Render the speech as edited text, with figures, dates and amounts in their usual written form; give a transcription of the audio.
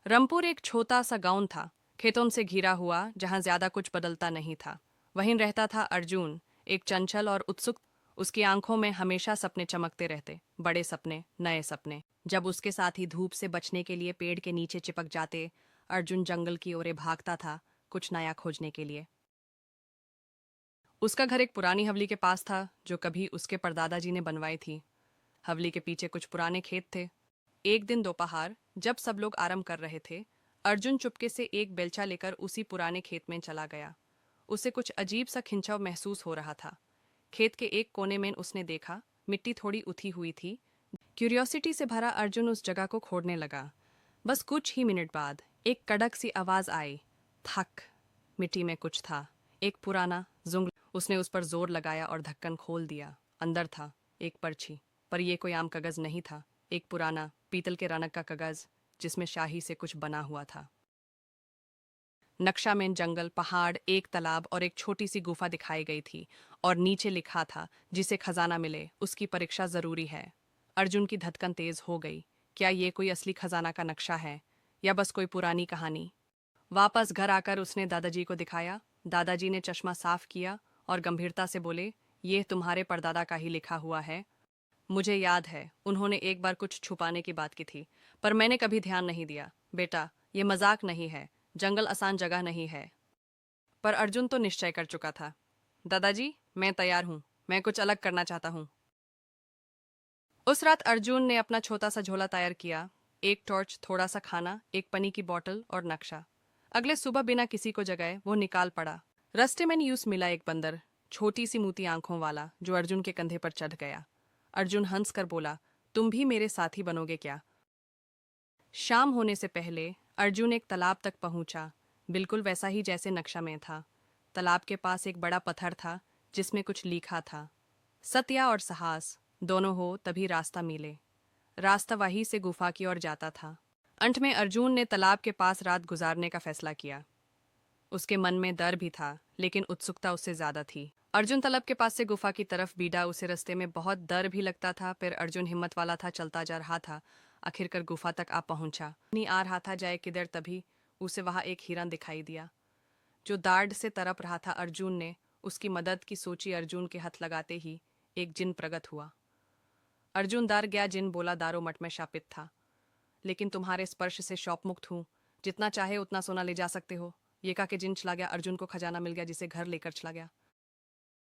रामपुर एक छोटा सा गांव था, खेतों से घिरा हुआ, जहां ज्यादा कुछ बदलता नहीं था। वहीं रहता था अर्जुन, एक चंचल और उत्सुक। उसकी आंखों में हमेशा सपने चमकते रहते, बड़े सपने, नए सपने। जब उसके साथी धूप से बचने के लिए पेड़ के नीचे चिपक जाते, अर्जुन जंगल की ओर भागता था, कुछ नया खोजने के लिए। उसका घर एक पुरानी हवेली के पास था, जो कभी उसके परदादा जी ने बनवाई थी। हवेली के पीछे कुछ पुराने खेत थे। एक दिन दोपहर, जब सब लोग आराम कर रहे थे, अर्जुन चुपके से एक बेलचा लेकर उसी पुराने खेत में चला गया। उसे कुछ अजीब सा खिंचाव महसूस हो रहा था। खेत के एक कोने में उसने देखा, मिट्टी थोड़ी उठी हुई थी। क्यूरियोसिटी से भरा अर्जुन उस जगह को खोदने लगा। बस कुछ ही मिनट बाद एक कड़क सी आवाज आई। थक। मिट्टी में कुछ था, एक पुराना जुंगल। उसने उस पर जोर लगाया और ढक्कन खोल दिया। अंदर था एक पर्ची, पर यह कोई आम कागज नहीं था। एक पुराना पीतल के रनक का कागज, जिसमें शाही से कुछ बना हुआ था। नक्शा में जंगल, पहाड़, एक तालाब और एक छोटी सी गुफा दिखाई गई थी, और नीचे लिखा था, जिसे खजाना मिले उसकी परीक्षा जरूरी है। अर्जुन की धड़कन तेज हो गई। क्या ये कोई असली खजाना का नक्शा है, या बस कोई पुरानी कहानी? वापस घर आकर उसने दादाजी को दिखाया। दादाजी ने चश्मा साफ किया और गंभीरता से बोले, यह तुम्हारे परदादा का ही लिखा हुआ है। मुझे याद है, उन्होंने एक बार कुछ छुपाने की बात की थी, पर मैंने कभी ध्यान नहीं दिया। बेटा, ये मजाक नहीं है। जंगल आसान जगह नहीं है। पर अर्जुन तो निश्चय कर चुका था। दादाजी, मैं तैयार हूँ। मैं कुछ अलग करना चाहता हूँ। उस रात अर्जुन ने अपना छोटा सा झोला तैयार किया। एक टॉर्च, थोड़ा सा खाना, एक पानी की बोतल और नक्शा। अगले सुबह बिना किसी को जगाए वो निकाल पड़ा। रास्ते में यूस मिला एक बंदर, छोटी सी मोटी आंखों वाला, जो अर्जुन के कंधे पर चढ़ गया। अर्जुन हंस कर बोला, तुम भी मेरे साथी बनोगे क्या? शाम होने से पहले अर्जुन एक तालाब तक पहुंचा, बिल्कुल वैसा ही जैसे नक्शा में था। तालाब के पास एक बड़ा पत्थर था, जिसमें कुछ लिखा था, सत्या और साहस दोनों हो तभी रास्ता मिले। रास्ता वहीं से गुफा की ओर जाता था। अंत में अर्जुन ने तालाब के पास रात गुजारने का फैसला किया। उसके मन में डर भी था, लेकिन उत्सुकता उससे ज्यादा थी। अर्जुन तालाब के पास से गुफा की तरफ बीड़ा। उसे रास्ते में बहुत डर भी लगता था, फिर अर्जुन हिम्मत वाला था, चलता जा रहा था। आखिरकार गुफा तक आ पहुंचा। नहीं आ रहा था जाए किधर, तभी उसे वहां एक हिरन दिखाई दिया, जो दाढ़ से तड़प रहा था। अर्जुन ने उसकी मदद की सोची। अर्जुन के हाथ लगाते ही एक जिन प्रकट हुआ। अर्जुन डर गया। जिन बोला, दारो मठ में शापित था, लेकिन तुम्हारे स्पर्श से शौक मुक्त हूँ। जितना चाहे उतना सोना ले जा सकते हो। ये कहा कि जिन चला गया। अर्जुन को खजाना मिल गया, जिसे घर लेकर चला गया।